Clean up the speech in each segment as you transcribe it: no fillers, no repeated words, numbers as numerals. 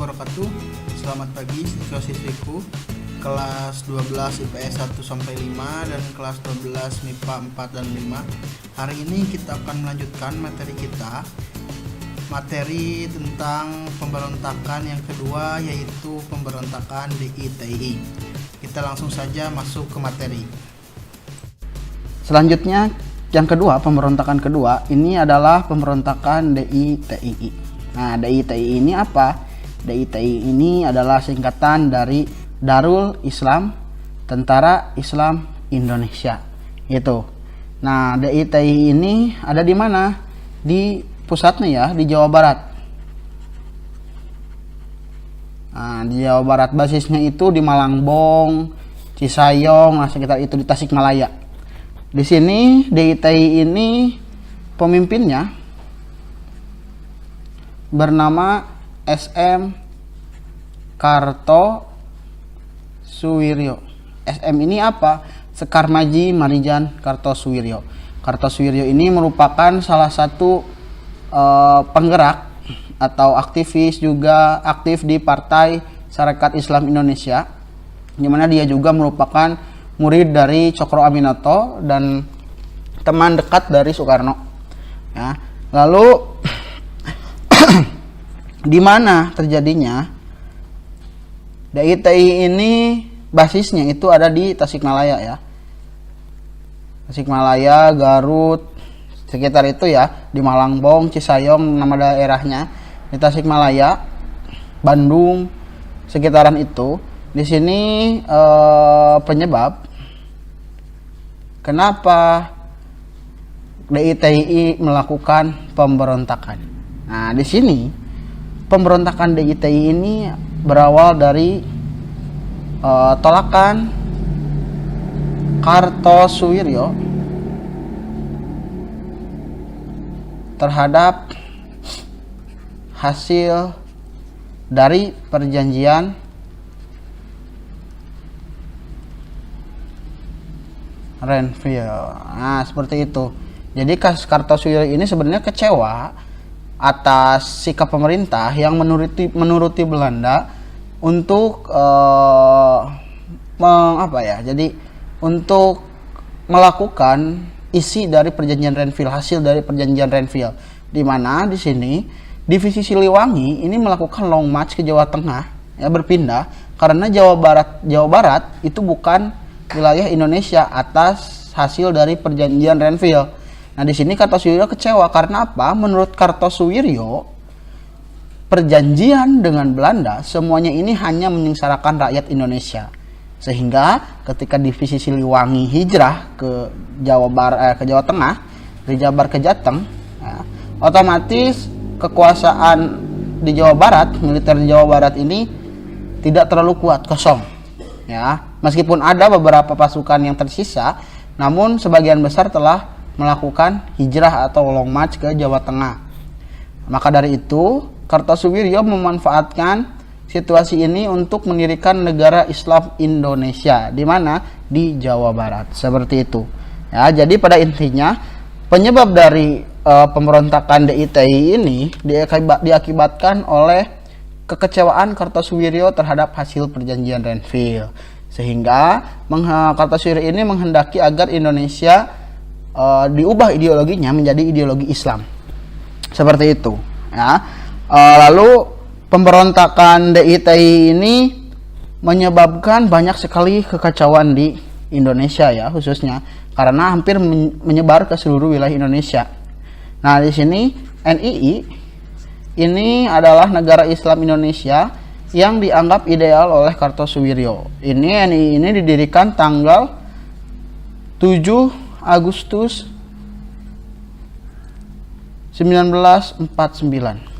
wabarakatuh. Selamat pagi siswa-siswiku kelas 12 IPS 1 sampai 5 dan kelas 12 MIPA 4 dan 5. Hari ini kita akan melanjutkan materi kita, materi tentang pemberontakan yang kedua, yaitu pemberontakan DITI. Kita langsung saja masuk ke materi. Selanjutnya yang kedua, pemberontakan kedua ini adalah pemberontakan DITI. Nah, DITI ini apa? DITI ini adalah singkatan dari Darul Islam Tentara Islam Indonesia. Itu. Nah, DITI ini ada di mana? Di pusatnya ya, di Jawa Barat. Nah, di Jawa Barat basisnya itu di Malangbong, Cisayong, nah sekitar itu di Tasikmalaya. Di sini DITI ini pemimpinnya bernama SM Kartosuwiryo. SM ini apa? Sekar Maji Marijan Kartosuwiryo. Kartosuwiryo ini merupakan salah satu penggerak atau aktivis, juga aktif di Partai Sarekat Islam Indonesia, di mana dia juga merupakan murid dari Cokro Aminoto dan teman dekat dari Soekarno. Ya. Lalu di mana terjadinya DITI ini? Basisnya itu ada di Tasikmalaya ya, Tasikmalaya, Garut, sekitar itu ya, di Malangbong, Cisayong nama daerahnya, di Tasikmalaya, Bandung, sekitaran itu. Di sini penyebab kenapa DITI melakukan pemberontakan. Nah, di sini pemberontakan DITI ini berawal dari tolakan Kartosuwiryo terhadap hasil dari perjanjian Renville. Nah, seperti itu. Jadi Kartosuwiryo ini sebenarnya kecewa atas sikap pemerintah yang menuruti Belanda untuk jadi untuk melakukan isi dari perjanjian Renville, hasil dari perjanjian Renville, di mana di sini divisi Siliwangi ini melakukan long march ke Jawa Tengah, ya, berpindah karena Jawa Barat itu bukan wilayah Indonesia atas hasil dari perjanjian Renville. Nah, di sini Kartosuwiryo kecewa karena apa? Menurut Kartosuwiryo, perjanjian dengan Belanda semuanya ini hanya menyengsarakan rakyat Indonesia. Sehingga ketika divisi Siliwangi hijrah ke Jawa Tengah, dari Jabar ke Jateng, ya, otomatis kekuasaan di Jawa Barat, militer di Jawa Barat ini tidak terlalu kuat, kosong. Ya, meskipun ada beberapa pasukan yang tersisa, namun sebagian besar telah melakukan hijrah atau long march ke Jawa Tengah. Maka dari itu, Kartosuwiryo memanfaatkan situasi ini untuk mendirikan negara Islam Indonesia, di mana? Di Jawa Barat. Seperti itu. Ya, jadi pada intinya penyebab dari pemberontakan DITI ini diakibatkan oleh kekecewaan Kartosuwiryo terhadap hasil perjanjian Renville, sehingga Kartosuwiryo ini menghendaki agar Indonesia diubah ideologinya menjadi ideologi Islam, seperti itu ya. Lalu pemberontakan DITI ini menyebabkan banyak sekali kekacauan di Indonesia ya, khususnya karena hampir menyebar ke seluruh wilayah Indonesia. Nah, di sini NII ini adalah negara Islam Indonesia yang dianggap ideal oleh Kartosuwiryo. NII ini didirikan tanggal 7 Agustus 1949.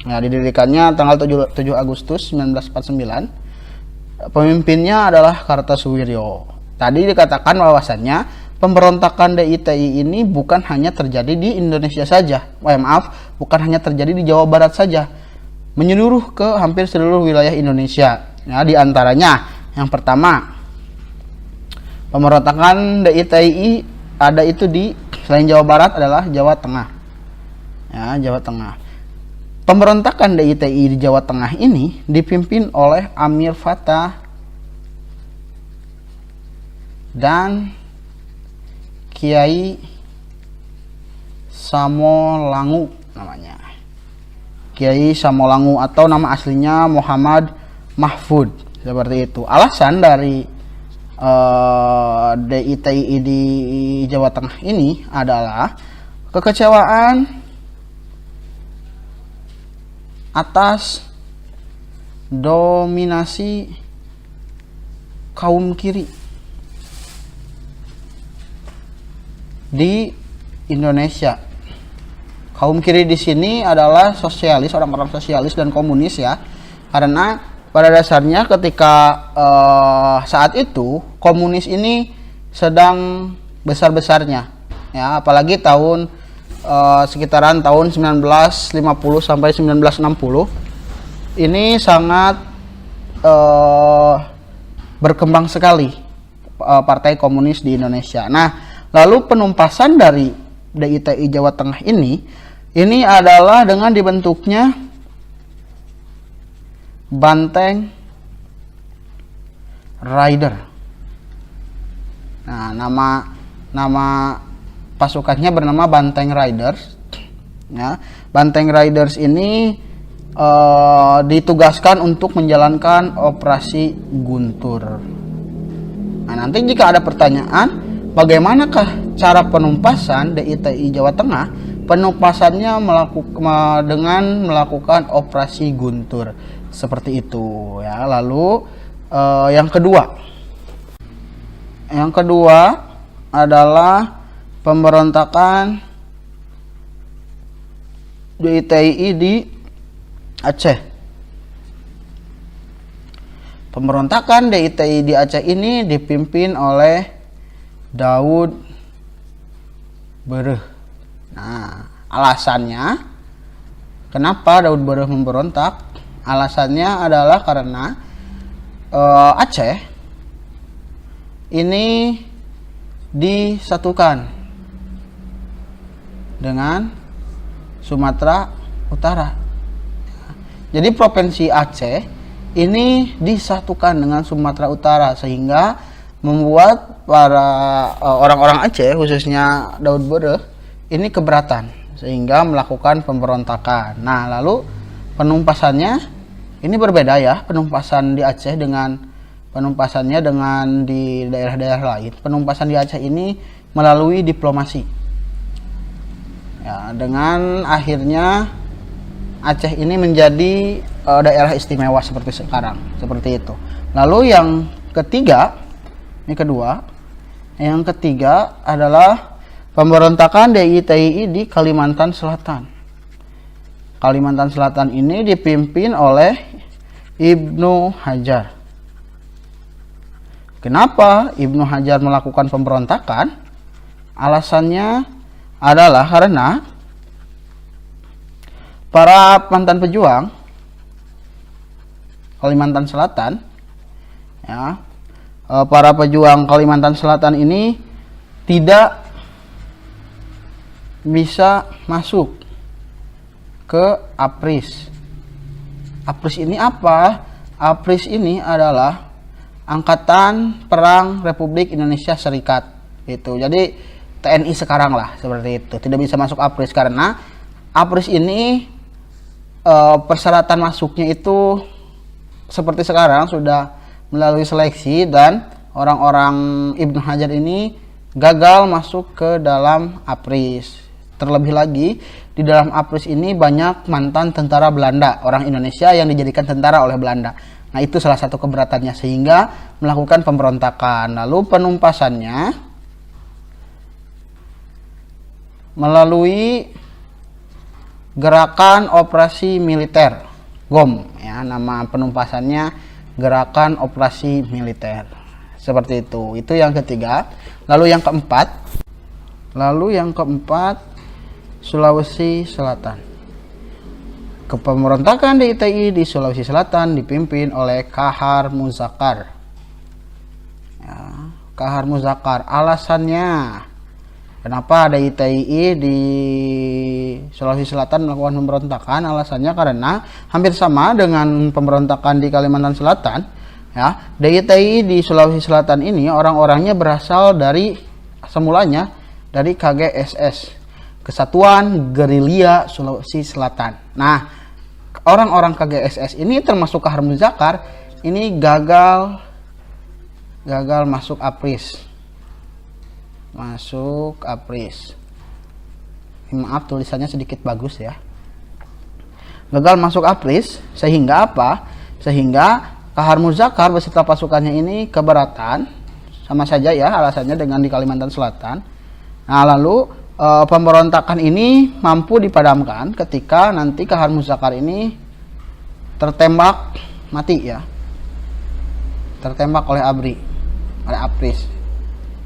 Nah, didirikannya tanggal 7 Agustus 1949. Pemimpinnya adalah Kartosuwiryo. Tadi dikatakan bahwasannya pemberontakan DITI ini bukan hanya terjadi di Indonesia saja. Bukan hanya terjadi di Jawa Barat saja. Menyeluruh ke hampir seluruh wilayah Indonesia. Nah, di antaranya yang pertama, pemberontakan DITI ada itu di selain Jawa Barat adalah Jawa Tengah. Ya, Jawa Tengah. Pemberontakan DITI di Jawa Tengah ini dipimpin oleh Amir Fattah dan Kiai Samolangu namanya. Kiai Samolangu atau nama aslinya Muhammad Mahfud, seperti itu. Alasan dari DITI di Jawa Tengah ini adalah kekecewaan atas dominasi kaum kiri di Indonesia. Kaum kiri di sini adalah sosialis, orang-orang sosialis dan komunis ya. Karena pada dasarnya ketika saat itu komunis ini sedang besar-besarnya ya, apalagi tahun sekitaran tahun 1950 sampai 1960 ini sangat berkembang sekali partai komunis di Indonesia. Nah, lalu penumpasan dari DITI Jawa Tengah ini adalah dengan dibentuknya Banteng Rider. Nah, nama pasukannya bernama Banteng Riders. Ya, Banteng Riders ini ditugaskan untuk menjalankan operasi Guntur. Nah, nanti jika ada pertanyaan, bagaimanakah cara penumpasan DITI Jawa Tengah? Penumpasannya dengan melakukan operasi Guntur, seperti itu ya. Lalu yang kedua adalah pemberontakan DITI di Aceh. Pemberontakan DITI di Aceh ini dipimpin oleh Daud Bereh. Nah, alasannya kenapa Daud Bereh memberontak? Alasannya adalah karena Aceh ini disatukan dengan Sumatera Utara. Jadi provinsi Aceh ini disatukan dengan Sumatera Utara sehingga membuat para orang-orang Aceh khususnya Daud Bereh ini keberatan sehingga melakukan pemberontakan. Nah, lalu penumpasannya ini berbeda ya, penumpasan di Aceh dengan penumpasannya dengan di daerah-daerah lain. Penumpasan di Aceh ini melalui diplomasi. Ya, dengan akhirnya Aceh ini menjadi daerah istimewa seperti sekarang, seperti itu. Lalu yang ketiga adalah pemberontakan DITI di Kalimantan Selatan. Kalimantan Selatan ini dipimpin oleh Ibnu Hajar. Kenapa Ibnu Hajar melakukan pemberontakan? Alasannya adalah karena para mantan pejuang Kalimantan Selatan ya, para pejuang Kalimantan Selatan ini tidak bisa masuk ke APRIS. APRIS ini apa? APRIS ini adalah Angkatan Perang Republik Indonesia Serikat itu. Jadi TNI sekarang lah, seperti itu. Tidak bisa masuk APRIS karena APRIS ini persyaratan masuknya itu seperti sekarang sudah melalui seleksi dan orang-orang Ibnu Hajar ini gagal masuk ke dalam APRIS. Terlebih lagi di dalam APRIS ini banyak mantan tentara Belanda, orang Indonesia yang dijadikan tentara oleh Belanda. Nah, itu salah satu keberatannya sehingga melakukan pemberontakan. Lalu penumpasannya melalui Gerakan Operasi Militer GOM ya, nama penumpasannya Gerakan Operasi Militer. Seperti itu. Itu yang ketiga. Lalu yang keempat Sulawesi Selatan. Pemberontakan DITI di Sulawesi Selatan dipimpin oleh Kahar Muzakar. Ya, Kahar Muzakar. Alasannya Kenapa DITII di Sulawesi Selatan melakukan pemberontakan? Alasannya karena hampir sama dengan pemberontakan di Kalimantan Selatan. Ya, DITII di Sulawesi Selatan ini orang-orangnya berasal dari semulanya dari KGSS, Kesatuan Gerilya Sulawesi Selatan. Nah, orang-orang KGSS ini termasuk Kahar Muzakar ini gagal masuk APRIS. Maaf tulisannya sedikit bagus ya. Gagal masuk APRIS sehingga apa? Sehingga Kahar Muzakar beserta pasukannya ini keberatan, sama saja ya alasannya dengan di Kalimantan Selatan. Nah, lalu pemberontakan ini mampu dipadamkan ketika nanti Kahar Muzakar ini tertembak mati ya. Tertembak oleh APRIS.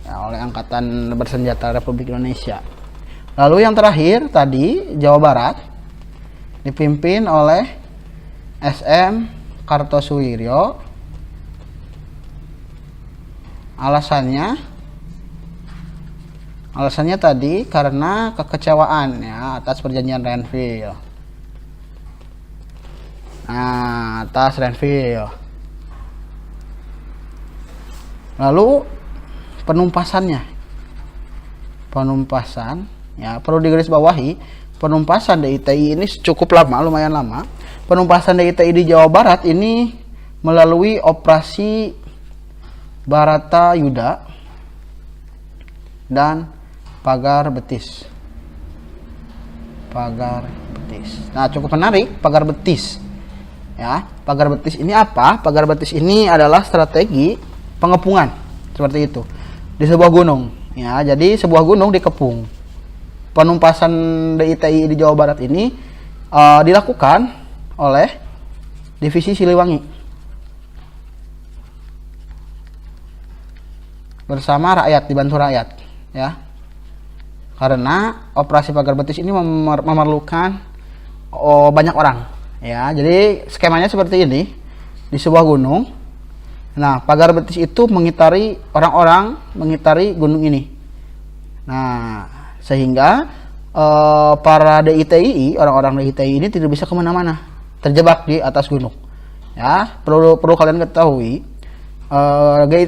Ya, oleh Angkatan Bersenjata Republik Indonesia. Lalu yang terakhir tadi Jawa Barat dipimpin oleh SM Kartosuwiryo. Alasannya tadi karena kekecewaan ya atas perjanjian Renville. Nah, atas Renville. Lalu penumpasan ya perlu digarisbawahi, penumpasan DITII ini cukup lama, lumayan lama. Penumpasan DITII di Jawa Barat ini melalui operasi Baratayuda dan Pagar Betis. Nah, cukup menarik Pagar Betis. Ya, Pagar Betis ini apa? Pagar Betis ini adalah strategi pengepungan seperti itu di sebuah gunung ya. Jadi sebuah gunung dikepung. Penumpasan DITII di Jawa Barat ini dilakukan oleh Divisi Siliwangi bersama rakyat, dibantu rakyat ya. Karena operasi Pagar Betis ini memerlukan banyak orang ya. Jadi skemanya seperti ini, di sebuah gunung. Nah, Pagar Betis itu mengitari gunung ini. Nah, sehingga para DITII, orang-orang DITII ini tidak bisa kemana-mana, terjebak di atas gunung. Ya, perlu kalian ketahui,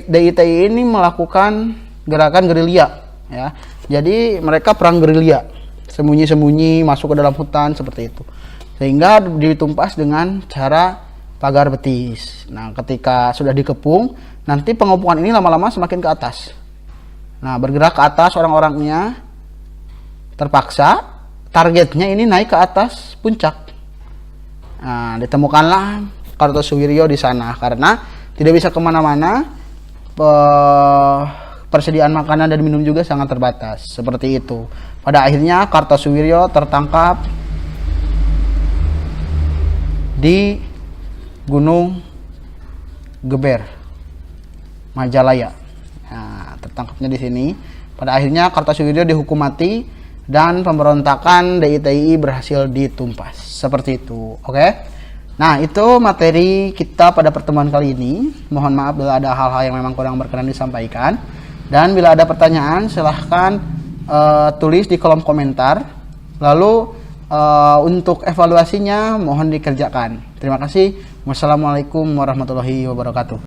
DITII ini melakukan gerakan gerilya. Ya, jadi mereka perang gerilya, sembunyi-sembunyi masuk ke dalam hutan seperti itu, sehingga ditumpas dengan cara Pagar Betis. Nah, ketika sudah dikepung, nanti pengepungan ini lama-lama semakin ke atas. Nah, bergerak ke atas orang-orangnya terpaksa, targetnya ini naik ke atas puncak. Nah, ditemukanlah Kartosuwiryo di sana karena tidak bisa kemana-mana, persediaan makanan dan minum juga sangat terbatas. Seperti itu. Pada akhirnya Kartosuwiryo tertangkap di Gunung Geber, Majalaya. Nah, tertangkapnya di sini. Pada akhirnya Kartosuwiryo dihukum mati dan pemberontakan DITII berhasil ditumpas. Seperti itu. Oke. Nah, itu materi kita pada pertemuan kali ini. Mohon maaf bila ada hal-hal yang memang kurang berkenan disampaikan. Dan bila ada pertanyaan silahkan tulis di kolom komentar. Lalu untuk evaluasinya mohon dikerjakan. Terima kasih. Wassalamualaikum warahmatullahi wabarakatuh.